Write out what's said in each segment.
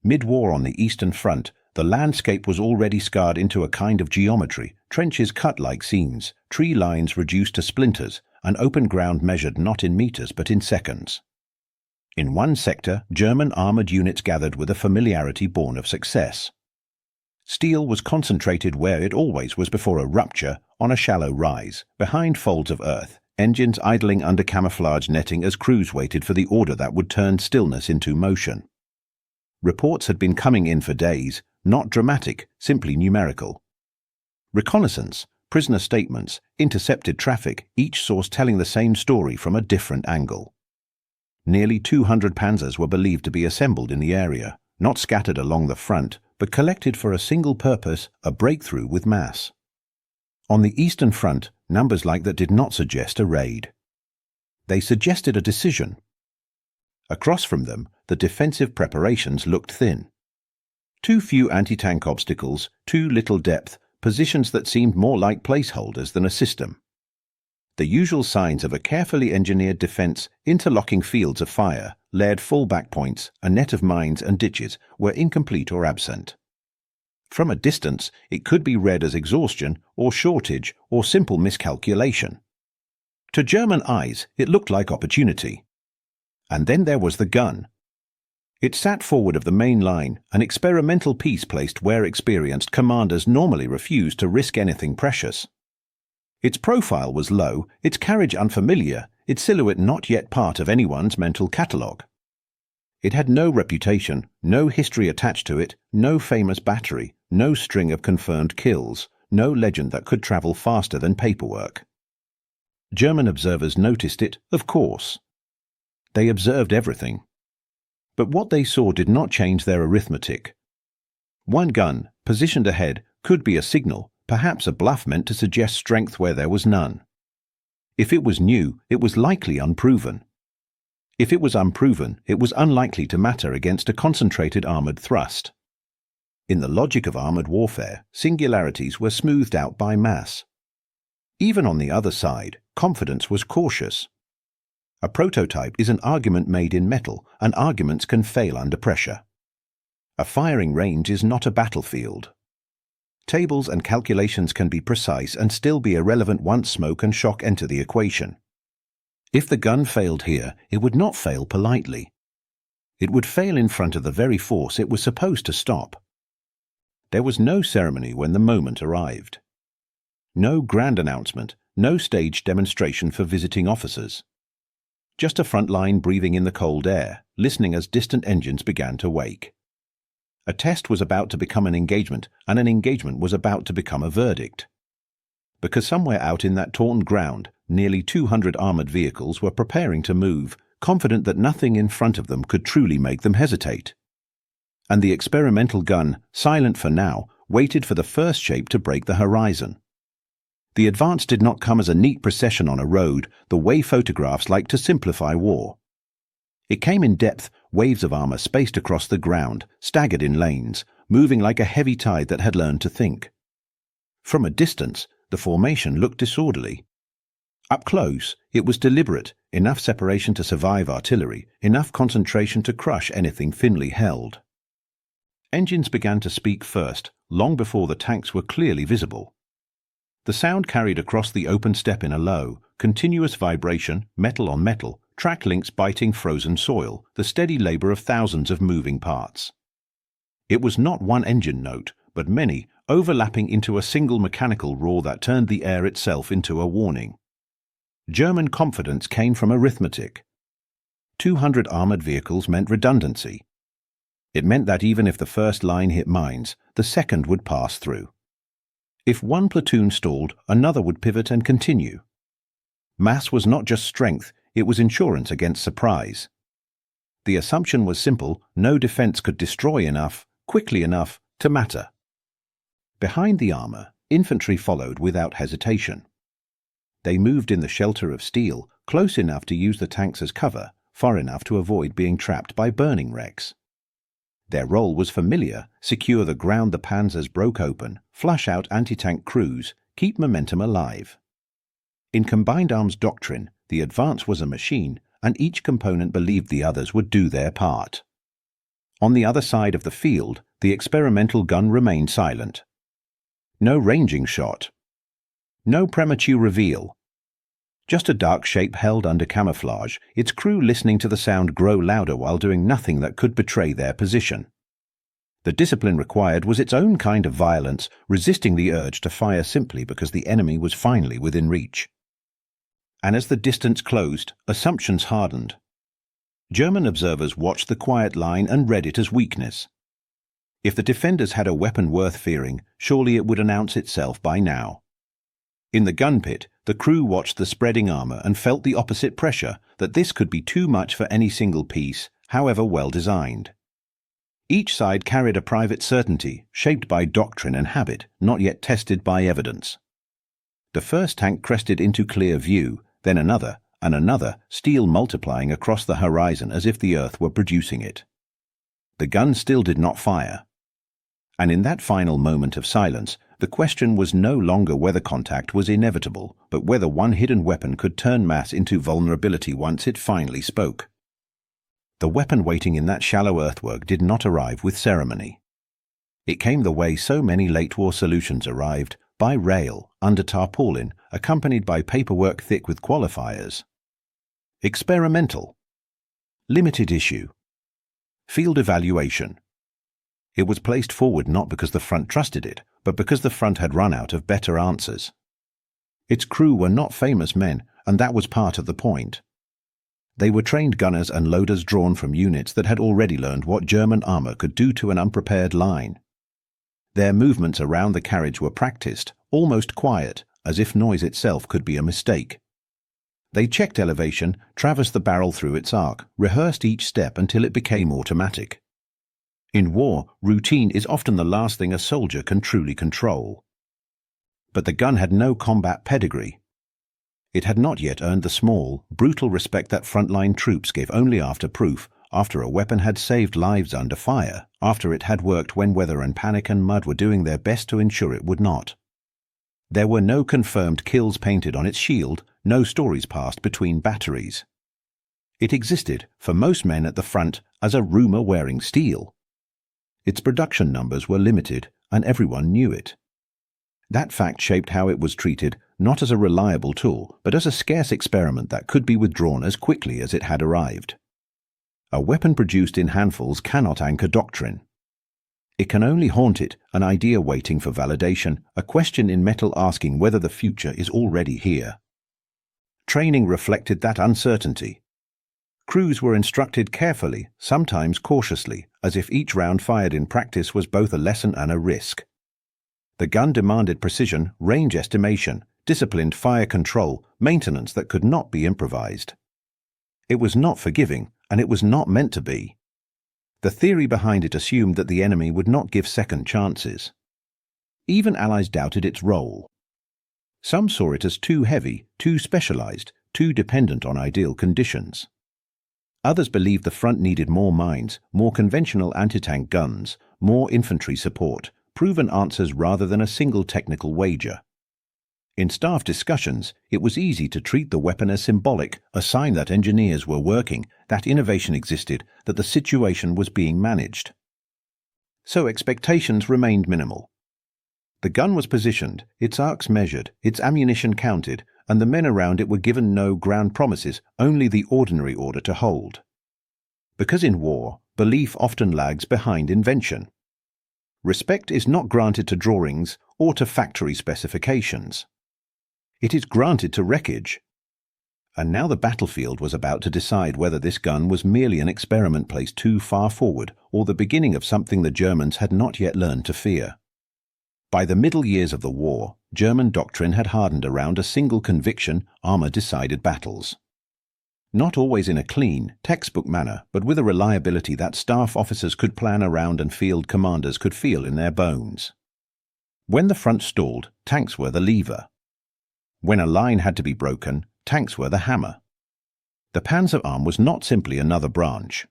Mid-war on the Eastern Front, the landscape was already scarred into a kind of geometry, trenches cut like seams, tree lines reduced to splinters, and open ground measured not in meters but in seconds. In one sector, German armoured units gathered with a familiarity born of success. Steel was concentrated where it always was before a rupture, on a shallow rise, behind folds of earth, engines idling under camouflage netting as crews waited for the order that would turn stillness into motion. Reports had been coming in for days, not dramatic, simply numerical. Reconnaissance, prisoner statements, intercepted traffic, each source telling the same story from a different angle. Nearly 200 Panzers were believed to be assembled in the area, not scattered along the front, but collected for a single purpose, a breakthrough with mass. On the Eastern Front, numbers like that did not suggest a raid. They suggested a decision. Across from them, the defensive preparations looked thin. Too few anti-tank obstacles, too little depth, positions that seemed more like placeholders than a system. The usual signs of a carefully engineered defense, interlocking fields of fire, layered fallback points, a net of mines and ditches, were incomplete or absent. From a distance, it could be read as exhaustion or shortage or simple miscalculation. To German eyes, it looked like opportunity. And then there was the gun. It sat forward of the main line, an experimental piece placed where experienced commanders normally refused to risk anything precious. Its profile was low, its carriage unfamiliar, its silhouette not yet part of anyone's mental catalogue. It had no reputation, no history attached to it, no famous battery, no string of confirmed kills, no legend that could travel faster than paperwork. German observers noticed it, of course. They observed everything. But what they saw did not change their arithmetic. One gun, positioned ahead, could be a signal, perhaps a bluff meant to suggest strength where there was none. If it was new, it was likely unproven. If it was unproven, it was unlikely to matter against a concentrated armoured thrust. In the logic of armoured warfare, singularities were smoothed out by mass. Even on the other side, confidence was cautious. A prototype is an argument made in metal, and arguments can fail under pressure. A firing range is not a battlefield. Tables and calculations can be precise and still be irrelevant once smoke and shock enter the equation. If the gun failed here, it would not fail politely. It would fail in front of the very force it was supposed to stop. There was no ceremony when the moment arrived. No grand announcement, no staged demonstration for visiting officers. Just a front line breathing in the cold air, listening as distant engines began to wake. A test was about to become an engagement, and an engagement was about to become a verdict. Because somewhere out in that torn ground, nearly 200 armoured vehicles were preparing to move, confident that nothing in front of them could truly make them hesitate. And the experimental gun, silent for now, waited for the first shape to break the horizon. The advance did not come as a neat procession on a road, the way photographs like to simplify war. It came in depth, waves of armour spaced across the ground, staggered in lanes, moving like a heavy tide that had learned to think. From a distance, the formation looked disorderly. Up close, it was deliberate, enough separation to survive artillery, enough concentration to crush anything thinly held. Engines began to speak first, long before the tanks were clearly visible. The sound carried across the open steppe in a low, continuous vibration, metal on metal, track links biting frozen soil, the steady labour of thousands of moving parts. It was not one engine note, but many, overlapping into a single mechanical roar that turned the air itself into a warning. German confidence came from arithmetic. 200 armoured vehicles meant redundancy. It meant that even if the first line hit mines, the second would pass through. If one platoon stalled, another would pivot and continue. Mass was not just strength, it was insurance against surprise. The assumption was simple: no defense could destroy enough, quickly enough, to matter. Behind the armor, infantry followed without hesitation. They moved in the shelter of steel, close enough to use the tanks as cover, far enough to avoid being trapped by burning wrecks. Their role was familiar: secure the ground the Panzers broke open, flush out anti-tank crews, keep momentum alive. In combined arms doctrine, the advance was a machine, and each component believed the others would do their part. On the other side of the field, the experimental gun remained silent. No ranging shot. No premature reveal. Just a dark shape held under camouflage, its crew listening to the sound grow louder while doing nothing that could betray their position. The discipline required was its own kind of violence, resisting the urge to fire simply because the enemy was finally within reach. And as the distance closed, assumptions hardened. German observers watched the quiet line and read it as weakness. If the defenders had a weapon worth fearing, surely it would announce itself by now. In the gun pit, the crew watched the spreading armor and felt the opposite pressure, that this could be too much for any single piece, however well designed. Each side carried a private certainty, shaped by doctrine and habit, not yet tested by evidence. The first tank crested into clear view, then another, and another, steel multiplying across the horizon as if the earth were producing it. The gun still did not fire. And in that final moment of silence, the question was no longer whether contact was inevitable, but whether one hidden weapon could turn mass into vulnerability once it finally spoke. The weapon waiting in that shallow earthwork did not arrive with ceremony. It came the way so many late-war solutions arrived, by rail, under tarpaulin, accompanied by paperwork thick with qualifiers. Experimental. Limited issue. Field evaluation. It was placed forward not because the front trusted it, but because the front had run out of better answers. Its crew were not famous men, and that was part of the point. They were trained gunners and loaders drawn from units that had already learned what German armor could do to an unprepared line. Their movements around the carriage were practiced, almost quiet, as if noise itself could be a mistake. They checked elevation, traversed the barrel through its arc, rehearsed each step until it became automatic. In war, routine is often the last thing a soldier can truly control. But the gun had no combat pedigree. It had not yet earned the small, brutal respect that frontline troops gave only after proof, after a weapon had saved lives under fire, after it had worked when weather and panic and mud were doing their best to ensure it would not. There were no confirmed kills painted on its shield, no stories passed between batteries. It existed, for most men at the front, as a rumor wearing steel. Its production numbers were limited, and everyone knew it. That fact shaped how it was treated, not as a reliable tool, but as a scarce experiment that could be withdrawn as quickly as it had arrived. A weapon produced in handfuls cannot anchor doctrine. It can only haunt it, an idea waiting for validation, a question in metal asking whether the future is already here. Training reflected that uncertainty. Crews were instructed carefully, sometimes cautiously, as if each round fired in practice was both a lesson and a risk. The gun demanded precision, range estimation, disciplined fire control, maintenance that could not be improvised. It was not forgiving, and it was not meant to be. The theory behind it assumed that the enemy would not give second chances. Even allies doubted its role. Some saw it as too heavy, too specialized, too dependent on ideal conditions. Others believed the front needed more mines, more conventional anti-tank guns, more infantry support, proven answers rather than a single technical wager. In staff discussions, it was easy to treat the weapon as symbolic, a sign that engineers were working, that innovation existed, that the situation was being managed. So expectations remained minimal. The gun was positioned, its arcs measured, its ammunition counted, and the men around it were given no ground promises, only the ordinary order to hold. Because in war, belief often lags behind invention. Respect is not granted to drawings or to factory specifications. It is granted to wreckage. And now the battlefield was about to decide whether this gun was merely an experiment placed too far forward or the beginning of something the Germans had not yet learned to fear. By the middle years of the war, German doctrine had hardened around a single conviction: armor decided battles. Not always in a clean, textbook manner, but with a reliability that staff officers could plan around and field commanders could feel in their bones. When the front stalled, tanks were the lever. When a line had to be broken, tanks were the hammer. The Panzer arm was not simply another branch.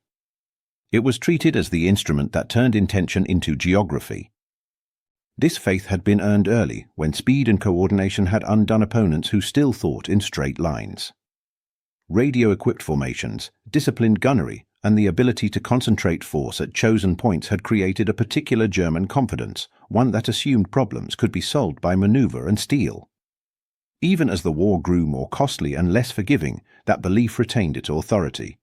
It was treated as the instrument that turned intention into geography. This faith had been earned early, when speed and coordination had undone opponents who still thought in straight lines. Radio-equipped formations, disciplined gunnery, and the ability to concentrate force at chosen points had created a particular German confidence, one that assumed problems could be solved by maneuver and steel. Even as the war grew more costly and less forgiving, that belief retained its authority.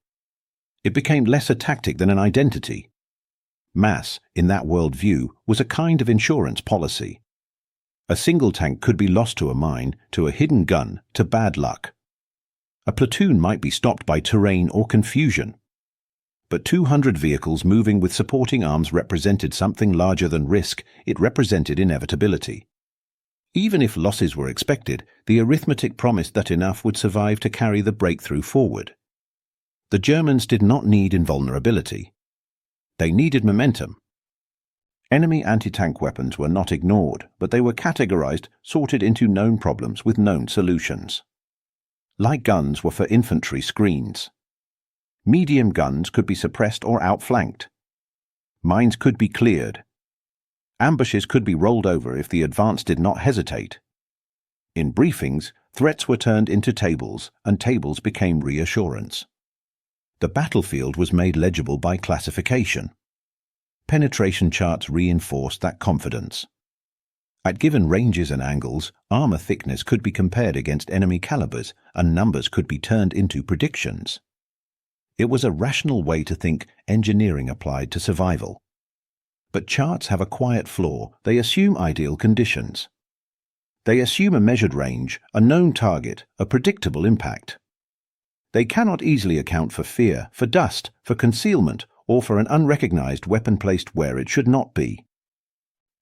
It became less a tactic than an identity. Mass, in that world view, was a kind of insurance policy. A single tank could be lost to a mine, to a hidden gun, to bad luck. A platoon might be stopped by terrain or confusion. But 200 vehicles moving with supporting arms represented something larger than risk. It represented inevitability. Even if losses were expected, the arithmetic promised that enough would survive to carry the breakthrough forward. The Germans did not need invulnerability. They needed momentum. Enemy anti-tank weapons were not ignored, but they were categorized, sorted into known problems with known solutions. Light guns were for infantry screens. Medium guns could be suppressed or outflanked. Mines could be cleared. Ambushes could be rolled over if the advance did not hesitate. In briefings, threats were turned into tables, and tables became reassurance. The battlefield was made legible by classification. Penetration charts reinforced that confidence. At given ranges and angles, armor thickness could be compared against enemy calibers, and numbers could be turned into predictions. It was a rational way to think, engineering applied to survival. But charts have a quiet flaw. They assume ideal conditions. They assume a measured range, a known target, a predictable impact. They cannot easily account for fear, for dust, for concealment, or for an unrecognized weapon placed where it should not be.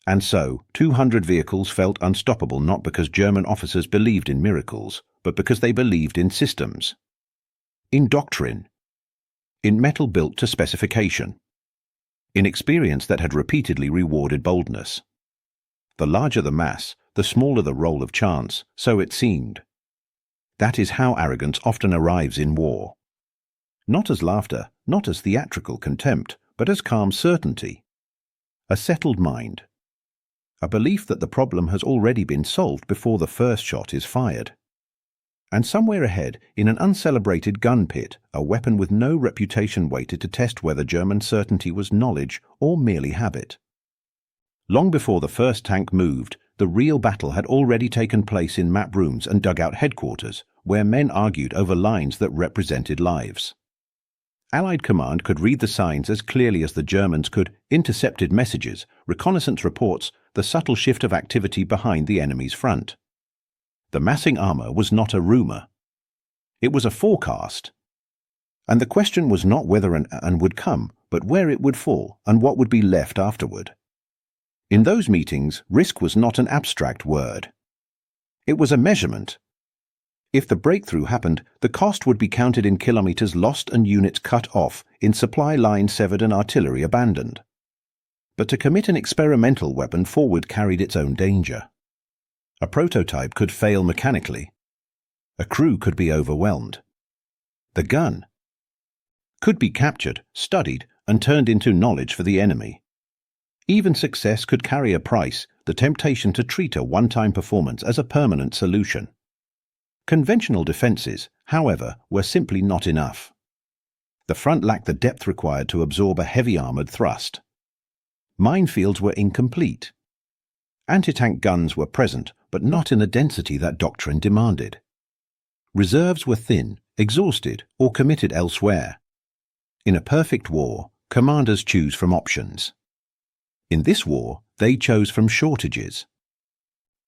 And so, 200 vehicles felt unstoppable not because German officers believed in miracles, but because they believed in systems. In doctrine. In metal built to specification. In experience that had repeatedly rewarded boldness. The larger the mass, the smaller the role of chance, so it seemed. That is how arrogance often arrives in war. Not as laughter, not as theatrical contempt, but as calm certainty. A settled mind. A belief that the problem has already been solved before the first shot is fired. And somewhere ahead, in an uncelebrated gun pit, a weapon with no reputation waited to test whether German certainty was knowledge or merely habit. Long before the first tank moved, the real battle had already taken place in map rooms and dugout headquarters, where men argued over lines that represented lives. Allied command could read the signs as clearly as the Germans could: intercepted messages, reconnaissance reports, the subtle shift of activity behind the enemy's front. The massing armor was not a rumor. It was a forecast. And the question was not whether an would come, but where it would fall and what would be left afterward. In those meetings, risk was not an abstract word. It was a measurement. If the breakthrough happened, the cost would be counted in kilometers lost and units cut off, in supply lines severed and artillery abandoned. But to commit an experimental weapon forward carried its own danger. A prototype could fail mechanically. A crew could be overwhelmed. The gun could be captured, studied, and turned into knowledge for the enemy. Even success could carry a price, the temptation to treat a one-time performance as a permanent solution. Conventional defenses, however, were simply not enough. The front lacked the depth required to absorb a heavy armored thrust. Minefields were incomplete. Anti-tank guns were present, but not in the density that doctrine demanded. Reserves were thin, exhausted, or committed elsewhere. In a perfect war, commanders choose from options. In this war, they chose from shortages.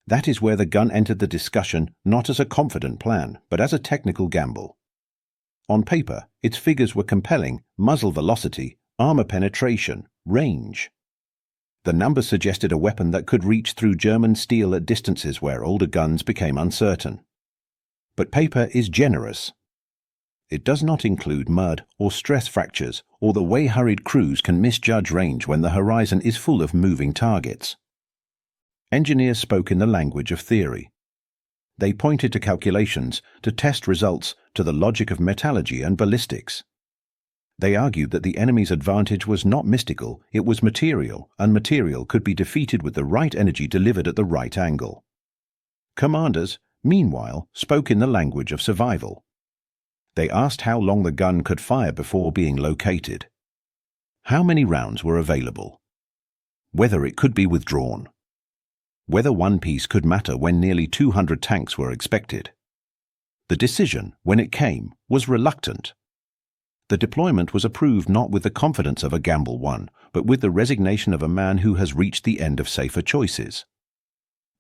That is where the gun entered the discussion, not as a confident plan, but as a technical gamble. On paper, its figures were compelling: muzzle velocity, armor penetration, range. The numbers suggested a weapon that could reach through German steel at distances where older guns became uncertain. But paper is generous. It does not include mud or stress fractures or the way hurried crews can misjudge range when the horizon is full of moving targets. Engineers spoke in the language of theory. They pointed to calculations, to test results, to the logic of metallurgy and ballistics. They argued that the enemy's advantage was not mystical, it was material, and material could be defeated with the right energy delivered at the right angle. Commanders, meanwhile, spoke in the language of survival. They asked how long the gun could fire before being located, how many rounds were available, whether it could be withdrawn, whether one piece could matter when nearly 200 tanks were expected. The decision, when it came, was reluctant. The deployment was approved not with the confidence of a gamble one, but with the resignation of a man who has reached the end of safer choices.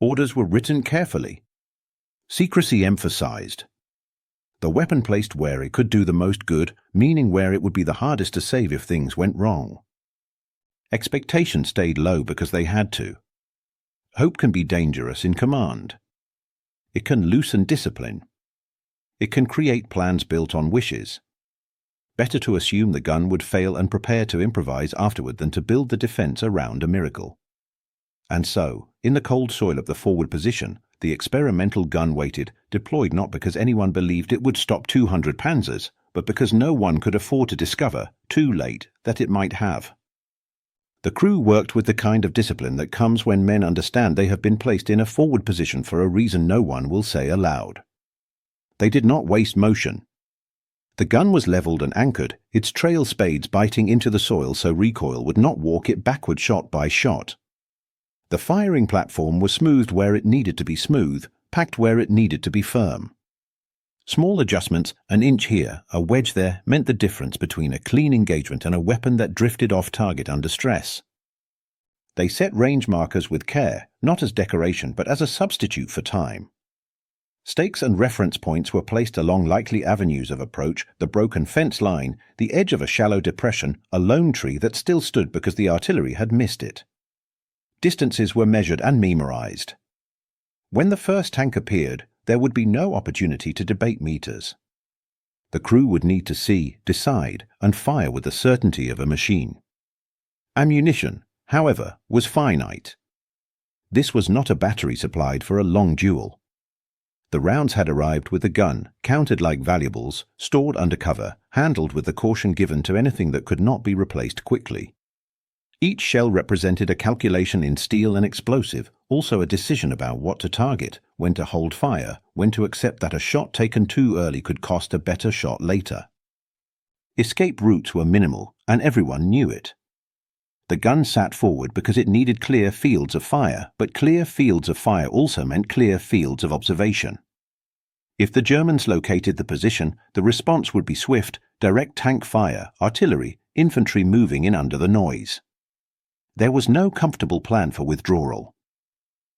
Orders were written carefully. Secrecy emphasized. The weapon placed where it could do the most good, meaning where it would be the hardest to save if things went wrong. Expectation stayed low because they had to. Hope can be dangerous in command. It can loosen discipline. It can create plans built on wishes. Better to assume the gun would fail and prepare to improvise afterward than to build the defense around a miracle. And so, in the cold soil of the forward position, the experimental gun waited, deployed not because anyone believed it would stop 200 Panzers, but because no one could afford to discover, too late, that it might have. The crew worked with the kind of discipline that comes when men understand they have been placed in a forward position for a reason no one will say aloud. They did not waste motion. The gun was leveled and anchored, its trail spades biting into the soil so recoil would not walk it backward shot by shot. The firing platform was smoothed where it needed to be smooth, packed where it needed to be firm. Small adjustments, an inch here, a wedge there, meant the difference between a clean engagement and a weapon that drifted off target under stress. They set range markers with care, not as decoration but as a substitute for time. Stakes and reference points were placed along likely avenues of approach, the broken fence line, the edge of a shallow depression, a lone tree that still stood because the artillery had missed it. Distances were measured and memorized. When the first tank appeared, there would be no opportunity to debate meters. The crew would need to see, decide, and fire with the certainty of a machine. Ammunition, however, was finite. This was not a battery supplied for a long duel. The rounds had arrived with the gun, counted like valuables, stored under cover, handled with the caution given to anything that could not be replaced quickly. Each shell represented a calculation in steel and explosive, also a decision about what to target, when to hold fire, when to accept that a shot taken too early could cost a better shot later. Escape routes were minimal, and everyone knew it. The gun sat forward because it needed clear fields of fire, but clear fields of fire also meant clear fields of observation. If the Germans located the position, the response would be swift, direct tank fire, artillery, infantry moving in under the noise. There was no comfortable plan for withdrawal.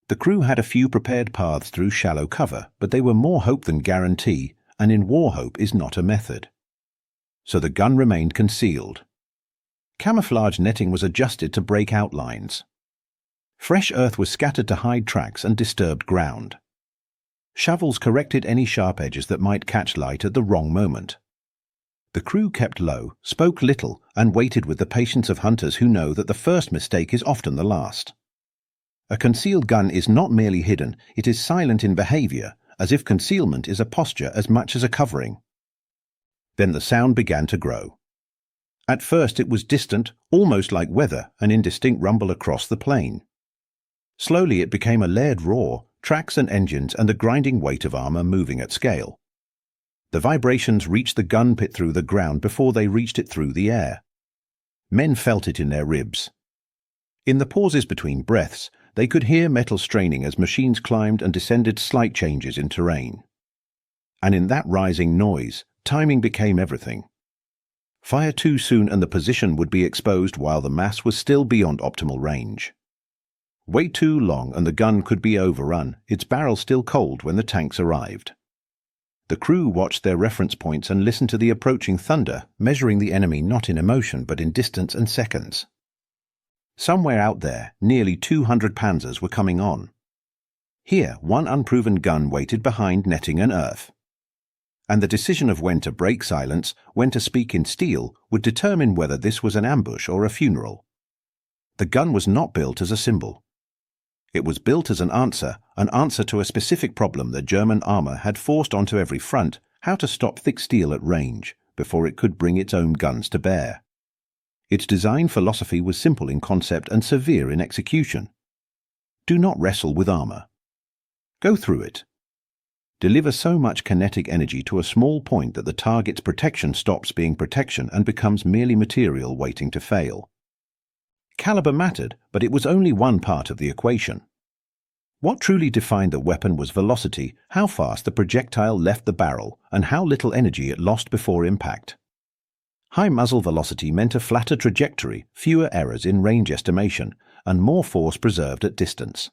The crew had a few prepared paths through shallow cover, but they were more hope than guarantee, and in war hope is not a method. So the gun remained concealed. Camouflage netting was adjusted to break outlines. Fresh earth was scattered to hide tracks and disturbed ground. Shovels corrected any sharp edges that might catch light at the wrong moment. The crew kept low, spoke little, and waited with the patience of hunters who know that the first mistake is often the last. A concealed gun is not merely hidden, it is silent in behavior, as if concealment is a posture as much as a covering. Then the sound began to grow. At first it was distant, almost like weather, an indistinct rumble across the plain. Slowly it became a layered roar, tracks and engines and the grinding weight of armor moving at scale. The vibrations reached the gun pit through the ground before they reached it through the air. Men felt it in their ribs. In the pauses between breaths, they could hear metal straining as machines climbed and descended slight changes in terrain. And in that rising noise, timing became everything. Fire too soon and the position would be exposed while the mass was still beyond optimal range. Wait too long and the gun could be overrun, its barrel still cold when the tanks arrived. The crew watched their reference points and listened to the approaching thunder, measuring the enemy not in emotion but in distance and seconds. Somewhere out there, nearly 200 Panzers were coming on. Here, one unproven gun waited behind netting and earth. And the decision of when to break silence, when to speak in steel, would determine whether this was an ambush or a funeral. The gun was not built as a symbol. It was built as an answer to a specific problem that German armor had forced onto every front, how to stop thick steel at range, before it could bring its own guns to bear. Its design philosophy was simple in concept and severe in execution. Do not wrestle with armor. Go through it. deliver so much kinetic energy to a small point that the target's protection stops being protection and becomes merely material waiting to fail. Caliber mattered, but it was only one part of the equation. What truly defined the weapon was velocity, how fast the projectile left the barrel, and how little energy it lost before impact. High muzzle velocity meant a flatter trajectory, fewer errors in range estimation, and more force preserved at distance.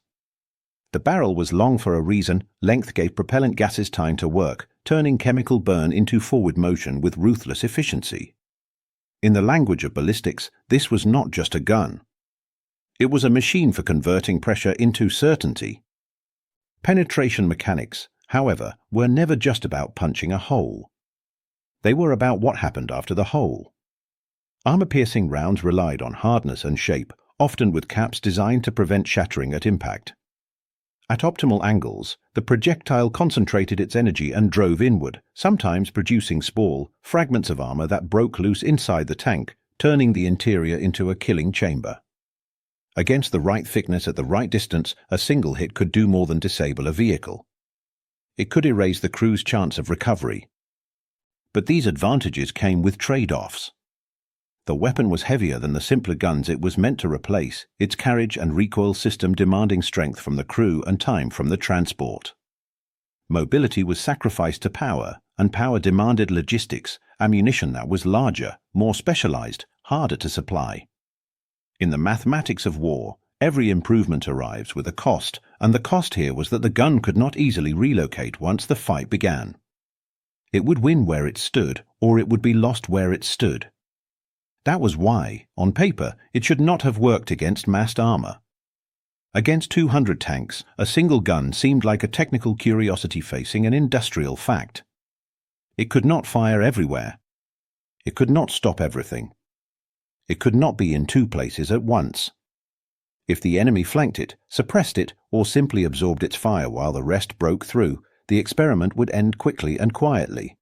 The barrel was long for a reason. Length gave propellant gases time to work, turning chemical burn into forward motion with ruthless efficiency. In the language of ballistics, this was not just a gun. It was a machine for converting pressure into certainty. Penetration mechanics, however, were never just about punching a hole. They were about what happened after the hole. Armor-piercing rounds relied on hardness and shape, often with caps designed to prevent shattering at impact. At optimal angles, the projectile concentrated its energy and drove inward, sometimes producing small fragments of armor that broke loose inside the tank, turning the interior into a killing chamber. Against the right thickness at the right distance, a single hit could do more than disable a vehicle. It could erase the crew's chance of recovery. But these advantages came with trade-offs. The weapon was heavier than the simpler guns it was meant to replace, its carriage and recoil system demanding strength from the crew and time from the transport. Mobility was sacrificed to power, and power demanded logistics, ammunition that was larger, more specialized, harder to supply. In the mathematics of war, every improvement arrives with a cost, and the cost here was that the gun could not easily relocate once the fight began. It would win where it stood, or it would be lost where it stood. That was why, on paper, it should not have worked against massed armor. Against 200 tanks, a single gun seemed like a technical curiosity facing an industrial fact. It could not fire everywhere. It could not stop everything. It could not be in two places at once. If the enemy flanked it, suppressed it, or simply absorbed its fire while the rest broke through, the experiment would end quickly and quietly.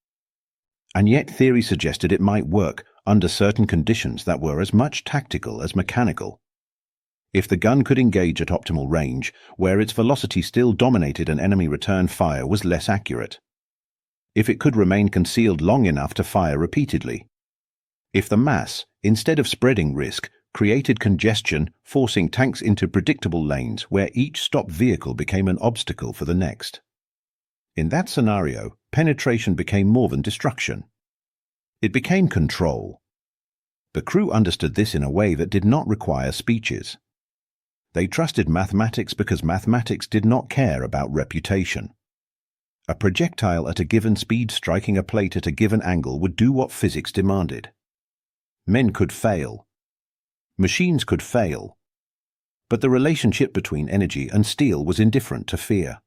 And yet theory suggested it might work under certain conditions that were as much tactical as mechanical. If the gun could engage at optimal range, where its velocity still dominated an enemy return fire was less accurate. If it could remain concealed long enough to fire repeatedly. If the mass, instead of spreading risk, created congestion, forcing tanks into predictable lanes where each stopped vehicle became an obstacle for the next. In that scenario, penetration became more than destruction. It became control. The crew understood this in a way that did not require speeches. They trusted mathematics because mathematics did not care about reputation. A projectile at a given speed striking a plate at a given angle would do what physics demanded. Men could fail. Machines could fail. But the relationship between energy and steel was indifferent to fear.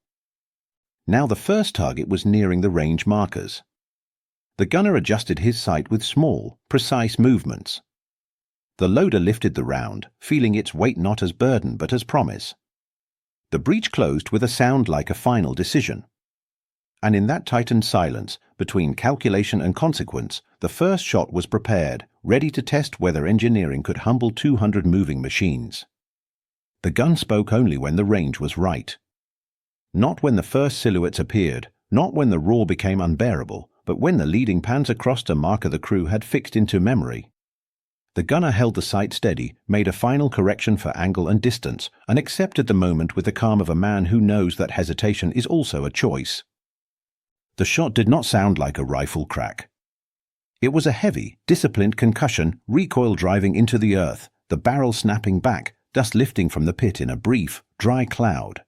Now the first target was nearing the range markers. The gunner adjusted his sight with small, precise movements. The loader lifted the round, feeling its weight not as burden but as promise. The breech closed with a sound like a final decision. And in that tightened silence, between calculation and consequence, the first shot was prepared, ready to test whether engineering could humble 200 moving machines. The gun spoke only when the range was right. Not when the first silhouettes appeared, not when the roar became unbearable, but when the leading Panzer crossed a marker the crew had fixed into memory. The gunner held the sight steady, made a final correction for angle and distance, and accepted the moment with the calm of a man who knows that hesitation is also a choice. The shot did not sound like a rifle crack. It was a heavy, disciplined concussion, recoil driving into the earth, the barrel snapping back, dust lifting from the pit in a brief, dry cloud.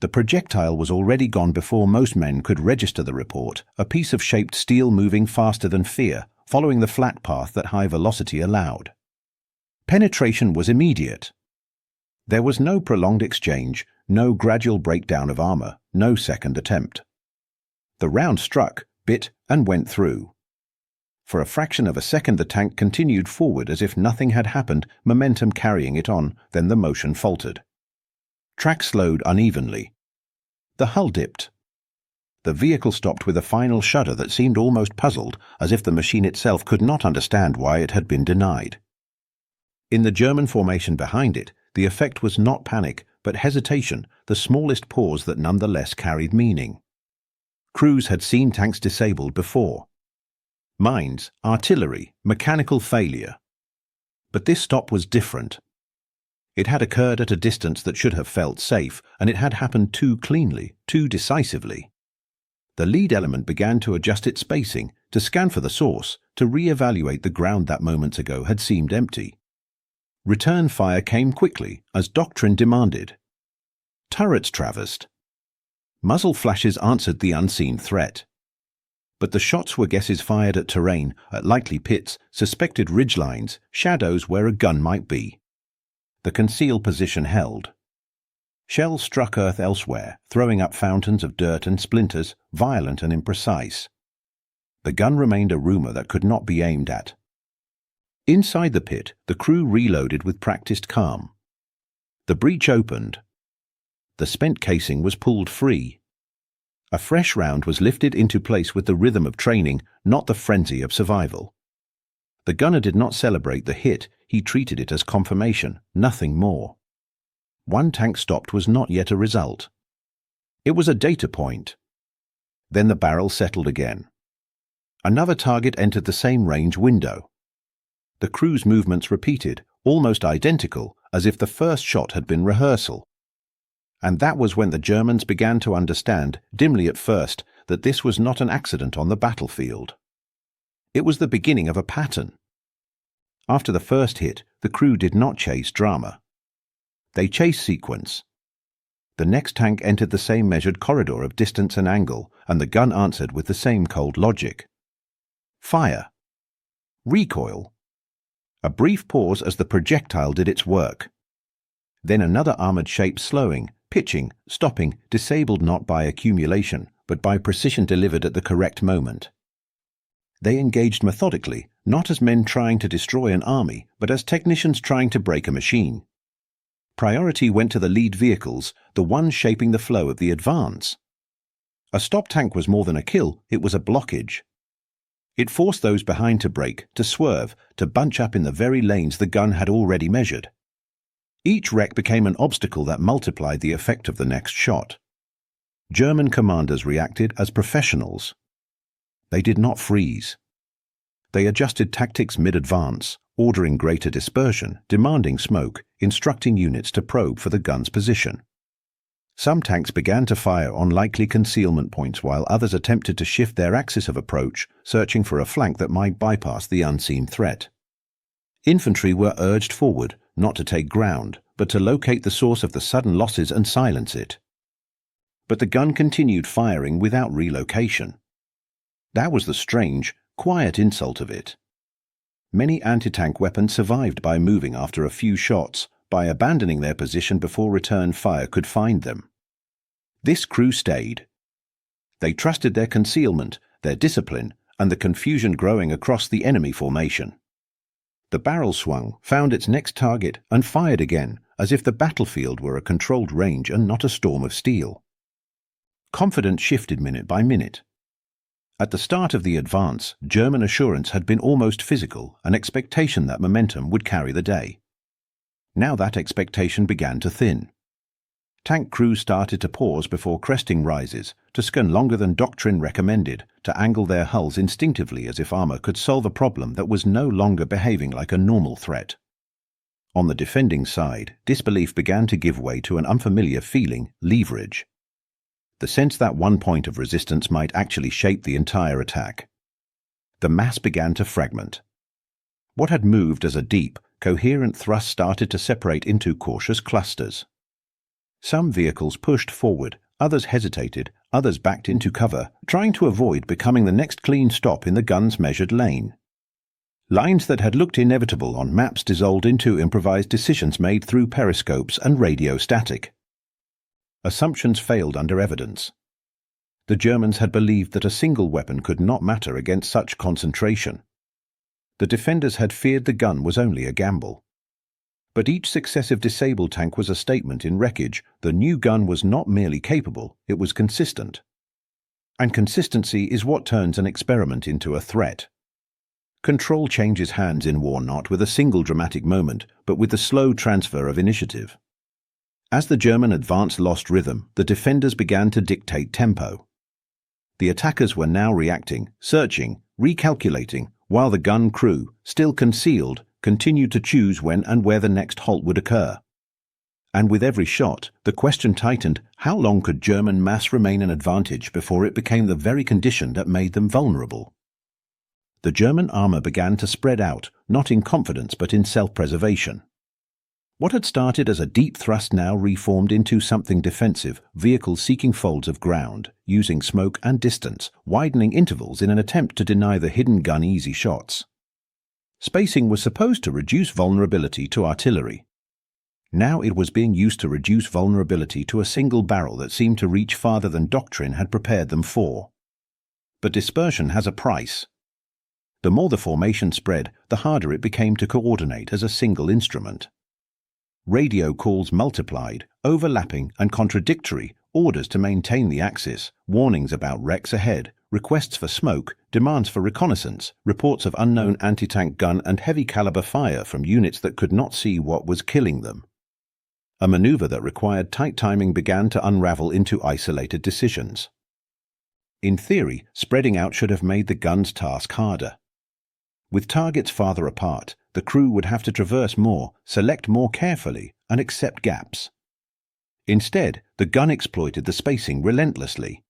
The projectile was already gone before most men could register the report, a piece of shaped steel moving faster than fear, following the flat path that high velocity allowed. Penetration was immediate. There was no prolonged exchange, no gradual breakdown of armor, no second attempt. The round struck, bit, and went through. For a fraction of a second the tank continued forward as if nothing had happened, momentum carrying it on, then the motion faltered. Track slowed unevenly. The hull dipped. The vehicle stopped with a final shudder that seemed almost puzzled, as if the machine itself could not understand why it had been denied. In the German formation behind it, the effect was not panic, but hesitation, the smallest pause that nonetheless carried meaning. Crews had seen tanks disabled before. Mines, artillery, mechanical failure. But this stop was different. It had occurred at a distance that should have felt safe, and it had happened too cleanly, too decisively. The lead element began to adjust its spacing, to scan for the source, to re-evaluate the ground that moments ago had seemed empty. Return fire came quickly, as doctrine demanded. Turrets traversed. Muzzle flashes answered the unseen threat. But the shots were guesses fired at terrain, at likely pits, suspected ridgelines, shadows where a gun might be. The concealed position held. Shells struck earth elsewhere, throwing up fountains of dirt and splinters, violent and imprecise. The gun remained a rumor that could not be aimed at. Inside the pit, the crew reloaded with practiced calm. The breech opened. The spent casing was pulled free. A fresh round was lifted into place with the rhythm of training, not the frenzy of survival. The gunner did not celebrate the hit, he treated it as confirmation, nothing more. One tank stopped was not yet a result. It was a data point. Then the barrel settled again. Another target entered the same range window. The crew's movements repeated, almost identical, as if the first shot had been rehearsal. And that was when the Germans began to understand, dimly at first, that this was not an accident on the battlefield. It was the beginning of a pattern. After the first hit, the crew did not chase drama. They chased sequence. The next tank entered the same measured corridor of distance and angle, and the gun answered with the same cold logic. Fire. Recoil. A brief pause as the projectile did its work. Then another armored shape slowing, pitching, stopping, disabled not by accumulation, but by precision delivered at the correct moment. They engaged methodically, not as men trying to destroy an army, but as technicians trying to break a machine. Priority went to the lead vehicles, the ones shaping the flow of the advance. A stop tank was more than a kill, it was a blockage. It forced those behind to brake, to swerve, to bunch up in the very lanes the gun had already measured. Each wreck became an obstacle that multiplied the effect of the next shot. German commanders reacted as professionals. They did not freeze. They adjusted tactics mid-advance, ordering greater dispersion, demanding smoke, instructing units to probe for the gun's position. Some tanks began to fire on likely concealment points while others attempted to shift their axis of approach, searching for a flank that might bypass the unseen threat. Infantry were urged forward, not to take ground, but to locate the source of the sudden losses and silence it. But the gun continued firing without relocation. That was the strange, quiet insult of it. Many anti-tank weapons survived by moving after a few shots, by abandoning their position before return fire could find them. This crew stayed. They trusted their concealment, their discipline, and the confusion growing across the enemy formation. The barrel swung, found its next target, and fired again, as if the battlefield were a controlled range and not a storm of steel. Confidence shifted minute by minute. At the start of the advance, German assurance had been almost physical, an expectation that momentum would carry the day. Now that expectation began to thin. Tank crews started to pause before cresting rises, to scan longer than doctrine recommended, to angle their hulls instinctively as if armor could solve a problem that was no longer behaving like a normal threat. On the defending side, disbelief began to give way to an unfamiliar feeling, leverage. The sense that one point of resistance might actually shape the entire attack. The mass began to fragment. What had moved as a deep, coherent thrust started to separate into cautious clusters. Some vehicles pushed forward, others hesitated, others backed into cover, trying to avoid becoming the next clean stop in the gun's measured lane. Lines that had looked inevitable on maps dissolved into improvised decisions made through periscopes and radio static. Assumptions failed under evidence. The Germans had believed that a single weapon could not matter against such concentration. The defenders had feared the gun was only a gamble. But each successive disabled tank was a statement in wreckage. The new gun was not merely capable, it was consistent. And consistency is what turns an experiment into a threat. Control changes hands in war not with a single dramatic moment, but with the slow transfer of initiative. As the German advance lost rhythm, the defenders began to dictate tempo. The attackers were now reacting, searching, recalculating, while the gun crew, still concealed, continued to choose when and where the next halt would occur. And with every shot, the question tightened: how long could German mass remain an advantage before it became the very condition that made them vulnerable? The German armour began to spread out, not in confidence but in self-preservation. What had started as a deep thrust now reformed into something defensive, vehicles seeking folds of ground, using smoke and distance, widening intervals in an attempt to deny the hidden gun easy shots. Spacing was supposed to reduce vulnerability to artillery. Now it was being used to reduce vulnerability to a single barrel that seemed to reach farther than doctrine had prepared them for. But dispersion has a price. The more the formation spread, the harder it became to coordinate as a single instrument. Radio calls multiplied, overlapping and contradictory, orders to maintain the axis, warnings about wrecks ahead, requests for smoke, demands for reconnaissance, reports of unknown anti-tank gun and heavy-caliber fire from units that could not see what was killing them. A maneuver that required tight timing began to unravel into isolated decisions. In theory, spreading out should have made the gun's task harder. With targets farther apart, the crew would have to traverse more, select more carefully, and accept gaps. Instead, the gun exploited the spacing relentlessly.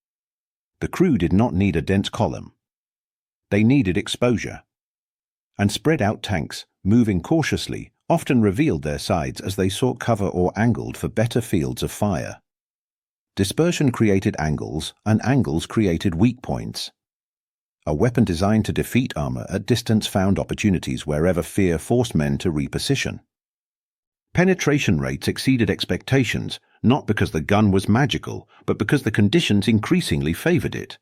The crew did not need a dense column. They needed exposure. And spread-out tanks, moving cautiously, often revealed their sides as they sought cover or angled for better fields of fire. Dispersion created angles, and angles created weak points. A weapon designed to defeat armor at distance found opportunities wherever fear forced men to reposition. Penetration rates exceeded expectations, not because the gun was magical, but because the conditions increasingly favored it.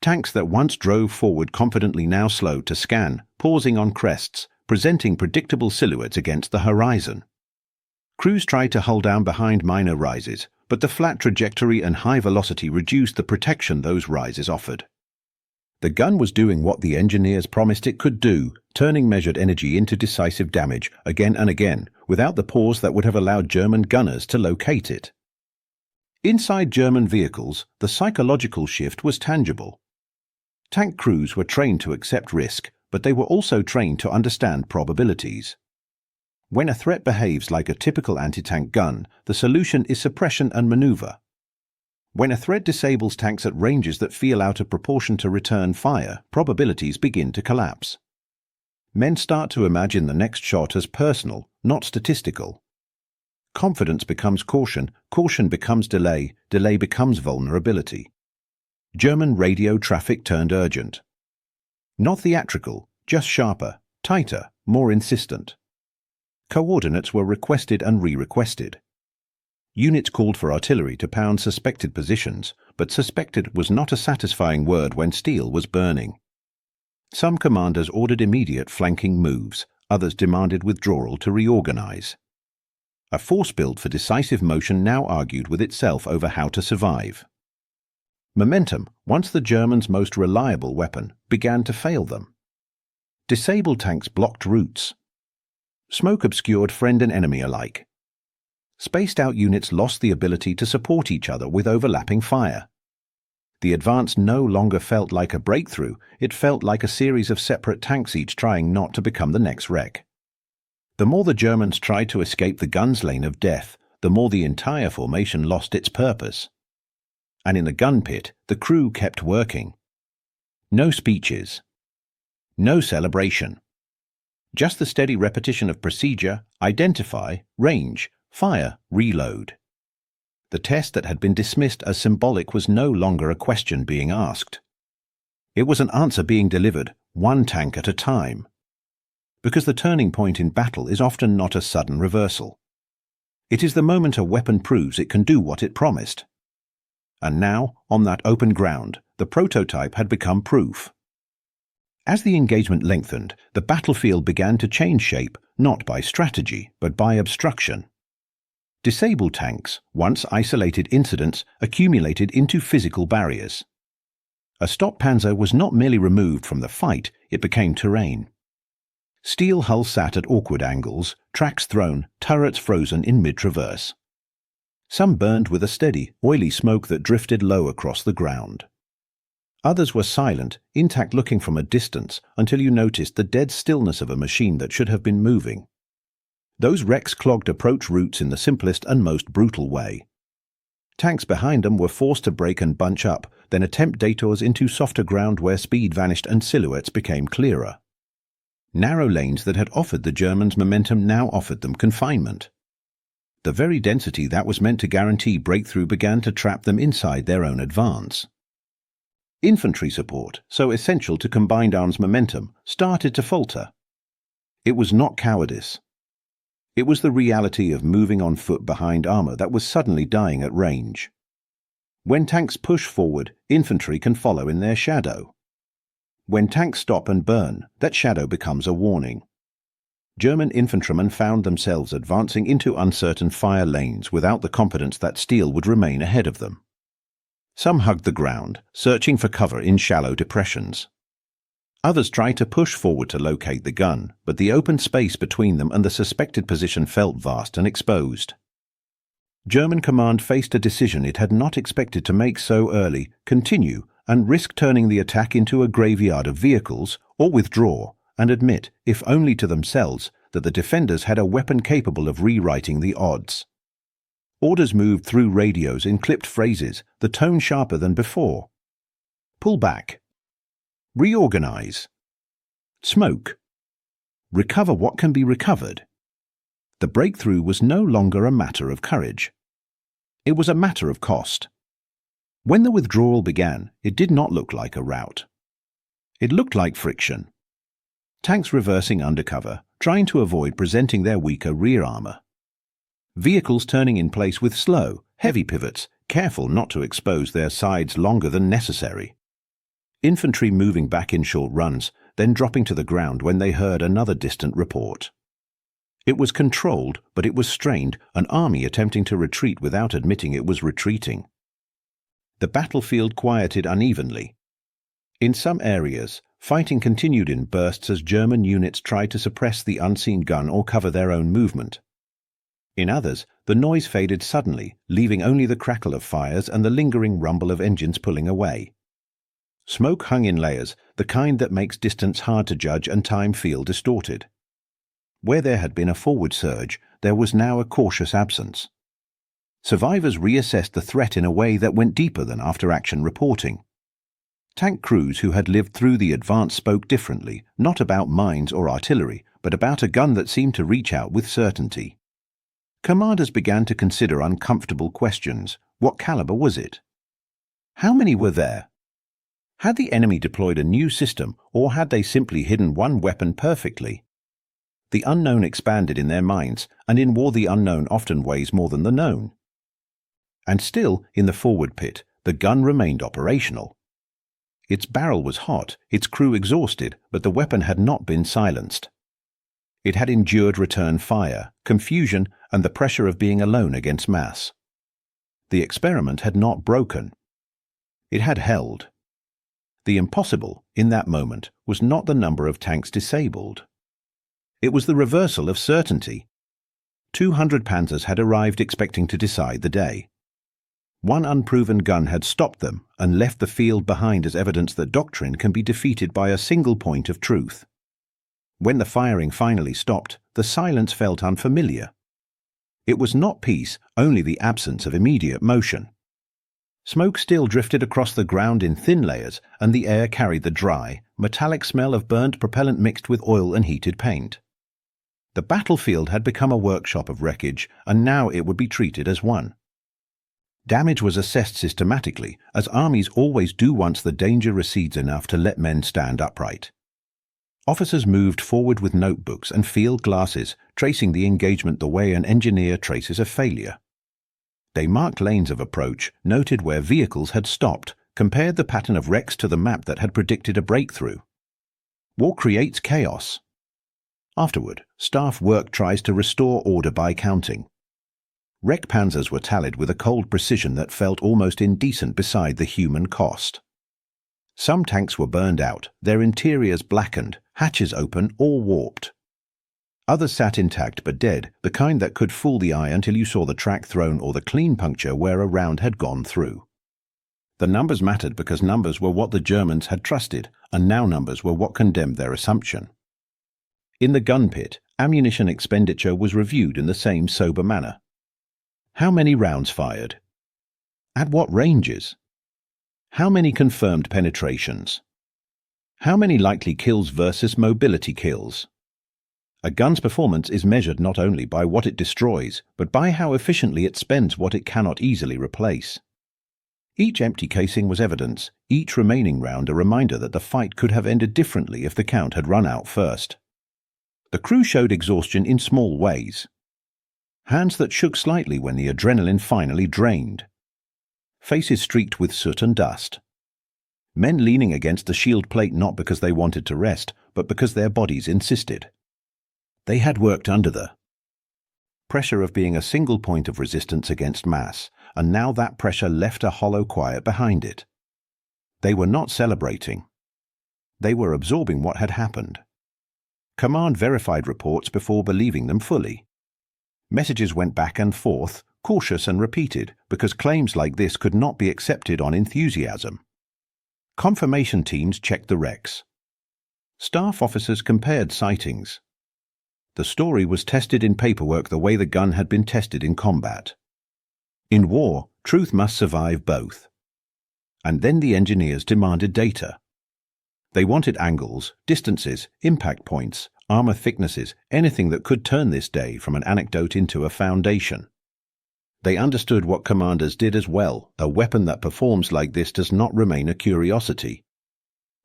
Tanks that once drove forward confidently now slowed to scan, pausing on crests, presenting predictable silhouettes against the horizon. Crews tried to hull down behind minor rises, but the flat trajectory and high velocity reduced the protection those rises offered. The gun was doing what the engineers promised it could do, turning measured energy into decisive damage again and again, without the pause that would have allowed German gunners to locate it. Inside German vehicles, the psychological shift was tangible. Tank crews were trained to accept risk, but they were also trained to understand probabilities. When a threat behaves like a typical anti-tank gun, the solution is suppression and maneuver. When a threat disables tanks at ranges that feel out of proportion to return fire, probabilities begin to collapse. Men start to imagine the next shot as personal, not statistical. Confidence becomes caution, caution becomes delay, delay becomes vulnerability. German radio traffic turned urgent. Not theatrical, just sharper, tighter, more insistent. Coordinates were requested and re-requested. Units called for artillery to pound suspected positions, but suspected was not a satisfying word when steel was burning. Some commanders ordered immediate flanking moves, others demanded withdrawal to reorganize. A force built for decisive motion now argued with itself over how to survive. Momentum, once the Germans' most reliable weapon, began to fail them. Disabled tanks blocked routes. Smoke obscured friend and enemy alike. Spaced-out units lost the ability to support each other with overlapping fire. The advance no longer felt like a breakthrough, it felt like a series of separate tanks each trying not to become the next wreck. The more the Germans tried to escape the gun's lane of death, the more the entire formation lost its purpose. And in the gun pit, the crew kept working. No speeches. No celebration. Just the steady repetition of procedure, identify, range, fire, reload. The test that had been dismissed as symbolic was no longer a question being asked. It was an answer being delivered, one tank at a time. Because the turning point in battle is often not a sudden reversal. It is the moment a weapon proves it can do what it promised. And now, on that open ground, the prototype had become proof. As the engagement lengthened, the battlefield began to change shape, not by strategy, but by obstruction. Disabled tanks, once isolated incidents, accumulated into physical barriers. A stop panzer was not merely removed from the fight, it became terrain. Steel hull sat at awkward angles, tracks thrown, turrets frozen in mid-traverse. Some burned with a steady, oily smoke that drifted low across the ground. Others were silent, intact, looking from a distance until you noticed the dead stillness of a machine that should have been moving. Those wrecks clogged approach routes in the simplest and most brutal way. Tanks behind them were forced to break and bunch up, then attempt detours into softer ground where speed vanished and silhouettes became clearer. Narrow lanes that had offered the Germans momentum now offered them confinement. The very density that was meant to guarantee breakthrough began to trap them inside their own advance. Infantry support, so essential to combined arms momentum, started to falter. It was not cowardice. It was the reality of moving on foot behind armor that was suddenly dying at range. When tanks push forward, infantry can follow in their shadow. When tanks stop and burn, that shadow becomes a warning. German infantrymen found themselves advancing into uncertain fire lanes without the confidence that steel would remain ahead of them. Some hugged the ground, searching for cover in shallow depressions. Others tried to push forward to locate the gun, but the open space between them and the suspected position felt vast and exposed. German command faced a decision it had not expected to make so early: continue and risk turning the attack into a graveyard of vehicles, or withdraw and admit, if only to themselves, that the defenders had a weapon capable of rewriting the odds. Orders moved through radios in clipped phrases, the tone sharper than before. Pull back. Reorganize. Smoke. Recover what can be recovered. The breakthrough was no longer a matter of courage. It was a matter of cost. When the withdrawal began, it did not look like a rout. It looked like friction. Tanks reversing undercover, trying to avoid presenting their weaker rear armor. Vehicles turning in place with slow, heavy pivots, careful not to expose their sides longer than necessary. Infantry moving back in short runs, then dropping to the ground when they heard another distant report. It was controlled, but it was strained, an army attempting to retreat without admitting it was retreating. The battlefield quieted unevenly. In some areas, fighting continued in bursts as German units tried to suppress the unseen gun or cover their own movement. In others, the noise faded suddenly, leaving only the crackle of fires and the lingering rumble of engines pulling away. Smoke hung in layers, the kind that makes distance hard to judge and time feel distorted. Where there had been a forward surge, there was now a cautious absence. Survivors reassessed the threat in a way that went deeper than after-action reporting. Tank crews who had lived through the advance spoke differently, not about mines or artillery, but about a gun that seemed to reach out with certainty. Commanders began to consider uncomfortable questions. What caliber was it? How many were there? Had the enemy deployed a new system, or had they simply hidden one weapon perfectly? The unknown expanded in their minds, and in war the unknown often weighs more than the known. And still, in the forward pit, the gun remained operational. Its barrel was hot, its crew exhausted, but the weapon had not been silenced. It had endured return fire, confusion, and the pressure of being alone against mass. The experiment had not broken. It had held. The impossible, in that moment, was not the number of tanks disabled. It was the reversal of certainty. 200 Panzers had arrived expecting to decide the day. One unproven gun had stopped them and left the field behind as evidence that doctrine can be defeated by a single point of truth. When the firing finally stopped, the silence felt unfamiliar. It was not peace, only the absence of immediate motion. Smoke still drifted across the ground in thin layers, and the air carried the dry, metallic smell of burnt propellant mixed with oil and heated paint. The battlefield had become a workshop of wreckage, and now it would be treated as one. Damage was assessed systematically, as armies always do once the danger recedes enough to let men stand upright. Officers moved forward with notebooks and field glasses, tracing the engagement the way an engineer traces a failure. They marked lanes of approach, noted where vehicles had stopped, compared the pattern of wrecks to the map that had predicted a breakthrough. War creates chaos. Afterward, staff work tries to restore order by counting. Wreck panzers were tallied with a cold precision that felt almost indecent beside the human cost. Some tanks were burned out, their interiors blackened, hatches open or warped. Others sat intact but dead, the kind that could fool the eye until you saw the track thrown or the clean puncture where a round had gone through. The numbers mattered because numbers were what the Germans had trusted, and now numbers were what condemned their assumption. In the gun pit, ammunition expenditure was reviewed in the same sober manner. How many rounds fired? At what ranges? How many confirmed penetrations? How many likely kills versus mobility kills? A gun's performance is measured not only by what it destroys, but by how efficiently it spends what it cannot easily replace. Each empty casing was evidence, each remaining round a reminder that the fight could have ended differently if the count had run out first. The crew showed exhaustion in small ways. Hands that shook slightly when the adrenaline finally drained. Faces streaked with soot and dust. Men leaning against the shield plate not because they wanted to rest, but because their bodies insisted. They had worked under the pressure of being a single point of resistance against mass, and now that pressure left a hollow quiet behind it. They were not celebrating. They were absorbing what had happened. Command verified reports before believing them fully. Messages went back and forth, cautious and repeated, because claims like this could not be accepted on enthusiasm. Confirmation teams checked the wrecks. Staff officers compared sightings. The story was tested in paperwork the way the gun had been tested in combat. In war, truth must survive both. And then the engineers demanded data. They wanted angles, distances, impact points, armor thicknesses, anything that could turn this day from an anecdote into a foundation. They understood what commanders did as well. A weapon that performs like this does not remain a curiosity.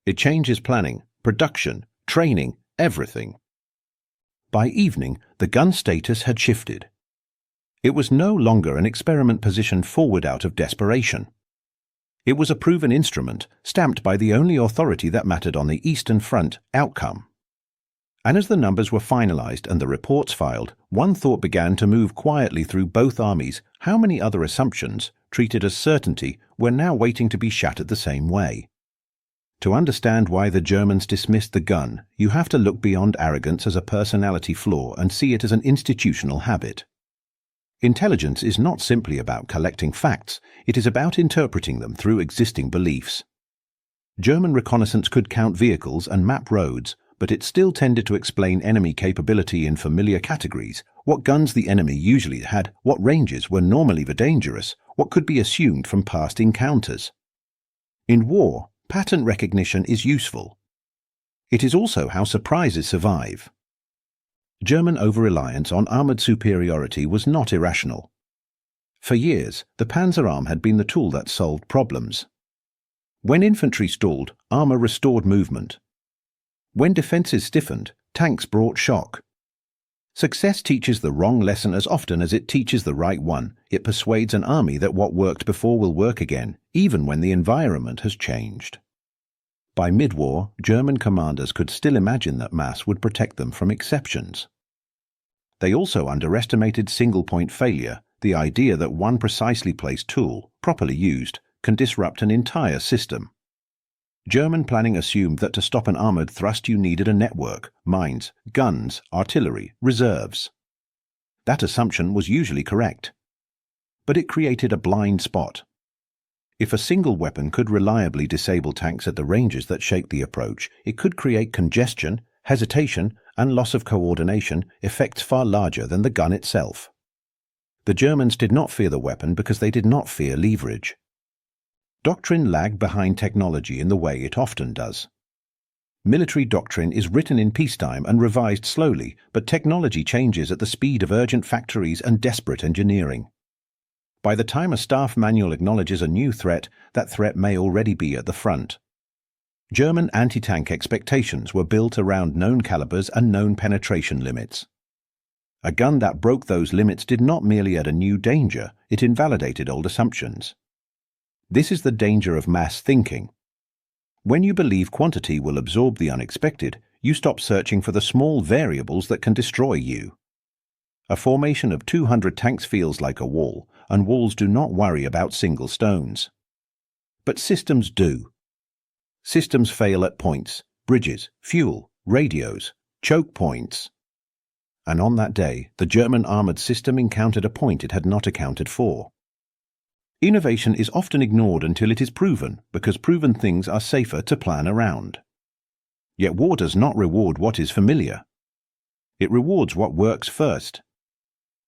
It changes planning, production, training, everything. By evening, the gun status had shifted. It was no longer an experiment positioned forward out of desperation. It was a proven instrument, stamped by the only authority that mattered on the Eastern Front, outcome. And as the numbers were finalized and the reports filed, one thought began to move quietly through both armies: how many other assumptions, treated as certainty, were now waiting to be shattered the same way? To understand why the Germans dismissed the gun, you have to look beyond arrogance as a personality flaw and see it as an institutional habit. Intelligence is not simply about collecting facts, it is about interpreting them through existing beliefs. German reconnaissance could count vehicles and map roads, but it still tended to explain enemy capability in familiar categories: what guns the enemy usually had, what ranges were normally the dangerous, what could be assumed from past encounters. In war, pattern recognition is useful. It is also how surprises survive. German over-reliance on armoured superiority was not irrational. For years, the Panzer arm had been the tool that solved problems. When infantry stalled, armour restored movement. When defences stiffened, tanks brought shock. Success teaches the wrong lesson as often as it teaches the right one. It persuades an army that what worked before will work again, even when the environment has changed. By mid-war, German commanders could still imagine that mass would protect them from exceptions. They also underestimated single-point failure, the idea that one precisely placed tool, properly used, can disrupt an entire system. German planning assumed that to stop an armoured thrust you needed a network: mines, guns, artillery, reserves. That assumption was usually correct. But it created a blind spot. If a single weapon could reliably disable tanks at the ranges that shaped the approach, it could create congestion, hesitation, and loss of coordination, effects far larger than the gun itself. The Germans did not fear the weapon because they did not fear leverage. Doctrine lagged behind technology in the way it often does. Military doctrine is written in peacetime and revised slowly, but technology changes at the speed of urgent factories and desperate engineering. By the time a staff manual acknowledges a new threat, that threat may already be at the front. German anti-tank expectations were built around known calibers and known penetration limits. A gun that broke those limits did not merely add a new danger, it invalidated old assumptions. This is the danger of mass thinking. When you believe quantity will absorb the unexpected, you stop searching for the small variables that can destroy you. A formation of 200 tanks feels like a wall, and walls do not worry about single stones. But systems do. Systems fail at points: bridges, fuel, radios, choke points. And on that day, the German armoured system encountered a point it had not accounted for. Innovation is often ignored until it is proven, because proven things are safer to plan around. Yet war does not reward what is familiar. It rewards what works first.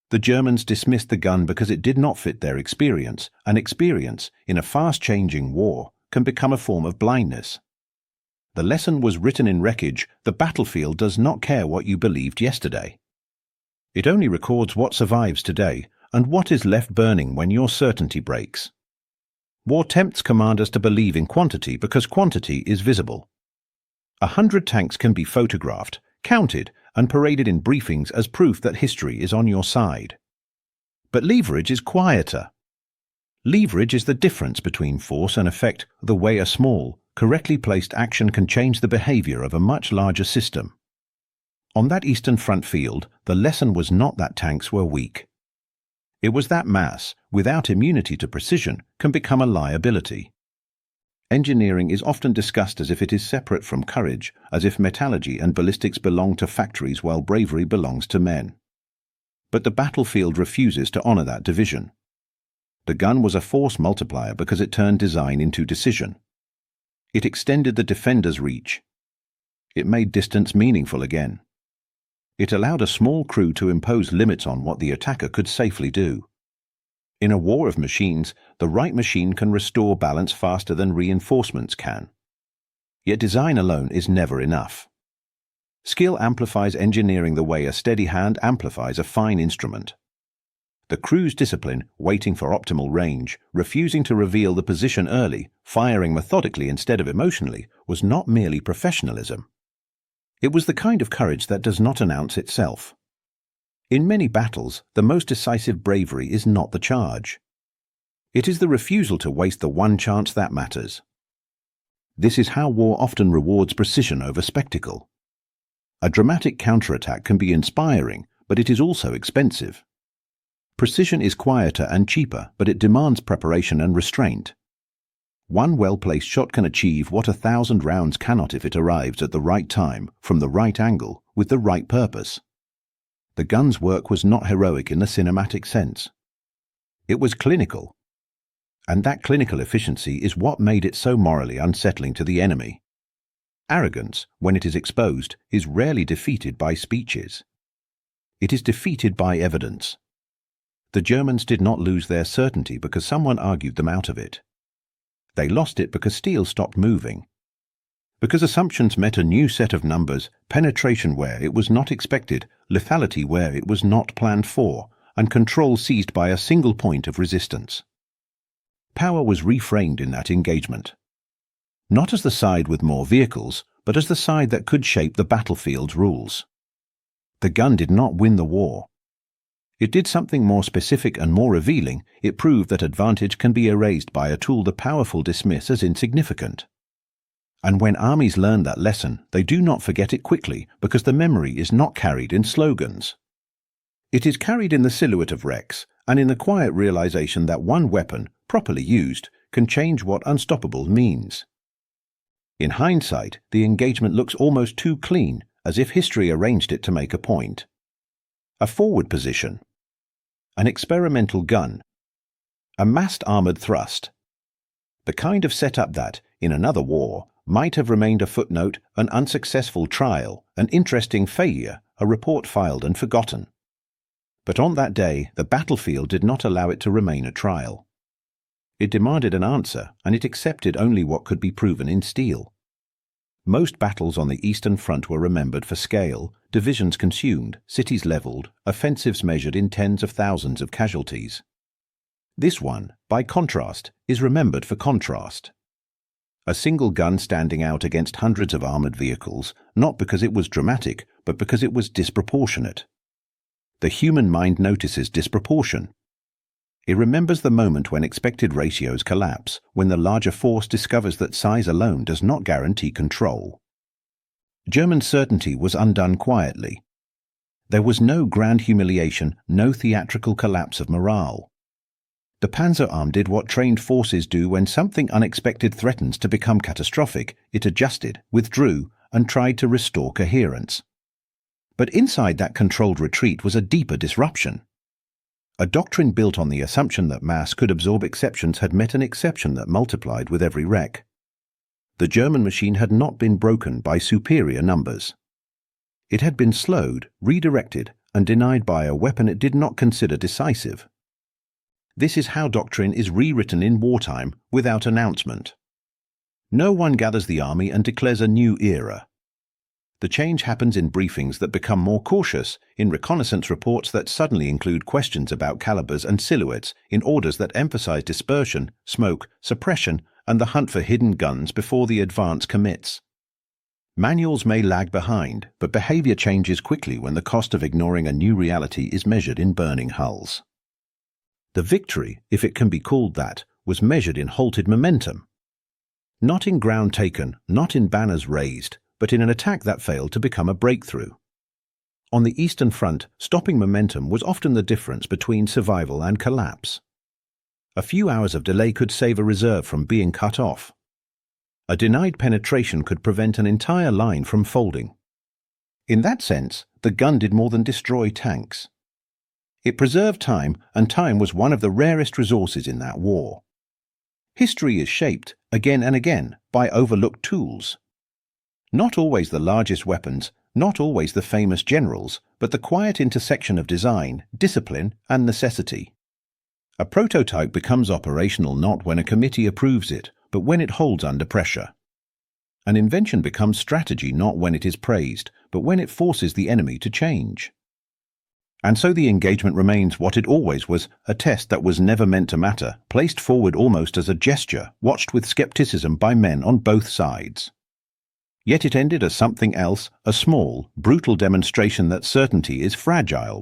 The Germans dismissed the gun because it did not fit their experience, and experience, in a fast-changing war, can become a form of blindness. The lesson was written in wreckage: the battlefield does not care what you believed yesterday. It only records what survives today, and what is left burning when your certainty breaks. War tempts commanders to believe in quantity because quantity is visible. 100 tanks can be photographed, counted, and paraded in briefings as proof that history is on your side. But leverage is quieter. Leverage is the difference between force and effect, the way a small, correctly placed action can change the behavior of a much larger system. On that Eastern Front field, the lesson was not that tanks were weak. It was that mass, without immunity to precision, can become a liability. Engineering is often discussed as if it is separate from courage, as if metallurgy and ballistics belong to factories while bravery belongs to men. But the battlefield refuses to honor that division. The gun was a force multiplier because it turned design into decision. It extended the defender's reach. It made distance meaningful again. It allowed a small crew to impose limits on what the attacker could safely do. In a war of machines, the right machine can restore balance faster than reinforcements can. Yet design alone is never enough. Skill amplifies engineering the way a steady hand amplifies a fine instrument. The crew's discipline, waiting for optimal range, refusing to reveal the position early, firing methodically instead of emotionally, was not merely professionalism. It was the kind of courage that does not announce itself. In many battles, the most decisive bravery is not the charge. It is the refusal to waste the one chance that matters. This is how war often rewards precision over spectacle. A dramatic counterattack can be inspiring, but it is also expensive. Precision is quieter and cheaper, but it demands preparation and restraint. One well-placed shot can achieve what 1,000 rounds cannot if it arrives at the right time, from the right angle, with the right purpose. The gun's work was not heroic in the cinematic sense. It was clinical. And that clinical efficiency is what made it so morally unsettling to the enemy. Arrogance, when it is exposed, is rarely defeated by speeches. It is defeated by evidence. The Germans did not lose their certainty because someone argued them out of it. They lost it because steel stopped moving. Because assumptions met a new set of numbers, penetration where it was not expected, lethality where it was not planned for, and control seized by a single point of resistance. Power was reframed in that engagement. Not as the side with more vehicles, but as the side that could shape the battlefield's rules. The gun did not win the war. It did something more specific and more revealing. It proved that advantage can be erased by a tool the powerful dismiss as insignificant. And when armies learn that lesson, they do not forget it quickly because the memory is not carried in slogans. It is carried in the silhouette of wrecks and in the quiet realization that one weapon, properly used, can change what unstoppable means. In hindsight, the engagement looks almost too clean, as if history arranged it to make a point. A forward position, an experimental gun, a massed armored thrust. The kind of setup that, in another war, might have remained a footnote, an unsuccessful trial, an interesting failure, a report filed and forgotten. But on that day, the battlefield did not allow it to remain a trial. It demanded an answer, and it accepted only what could be proven in steel. Most battles on the Eastern Front were remembered for scale, divisions consumed, cities leveled, offensives measured in tens of thousands of casualties. This one, by contrast, is remembered for contrast. A single gun standing out against hundreds of armored vehicles, not because it was dramatic, but because it was disproportionate. The human mind notices disproportion. It remembers the moment when expected ratios collapse, when the larger force discovers that size alone does not guarantee control. German certainty was undone quietly. There was no grand humiliation, no theatrical collapse of morale. The Panzer arm did what trained forces do when something unexpected threatens to become catastrophic. It adjusted, withdrew, and tried to restore coherence. But inside that controlled retreat was a deeper disruption. A doctrine built on the assumption that mass could absorb exceptions had met an exception that multiplied with every wreck. The German machine had not been broken by superior numbers. It had been slowed, redirected, and denied by a weapon it did not consider decisive. This is how doctrine is rewritten in wartime without announcement. No one gathers the army and declares a new era. The change happens in briefings that become more cautious, in reconnaissance reports that suddenly include questions about calibers and silhouettes, in orders that emphasize dispersion, smoke, suppression, and the hunt for hidden guns before the advance commits. Manuals may lag behind, but behavior changes quickly when the cost of ignoring a new reality is measured in burning hulls. The victory, if it can be called that, was measured in halted momentum. Not in ground taken, not in banners raised, but in an attack that failed to become a breakthrough. On the Eastern Front, stopping momentum was often the difference between survival and collapse. A few hours of delay could save a reserve from being cut off. A denied penetration could prevent an entire line from folding. In that sense, the gun did more than destroy tanks. It preserved time, and time was one of the rarest resources in that war. History is shaped, again and again, by overlooked tools. Not always the largest weapons, not always the famous generals, but the quiet intersection of design, discipline, and necessity. A prototype becomes operational not when a committee approves it, but when it holds under pressure. An invention becomes strategy not when it is praised, but when it forces the enemy to change. And so the engagement remains what it always was, a test that was never meant to matter, placed forward almost as a gesture, watched with skepticism by men on both sides. Yet it ended as something else, a small, brutal demonstration that certainty is fragile.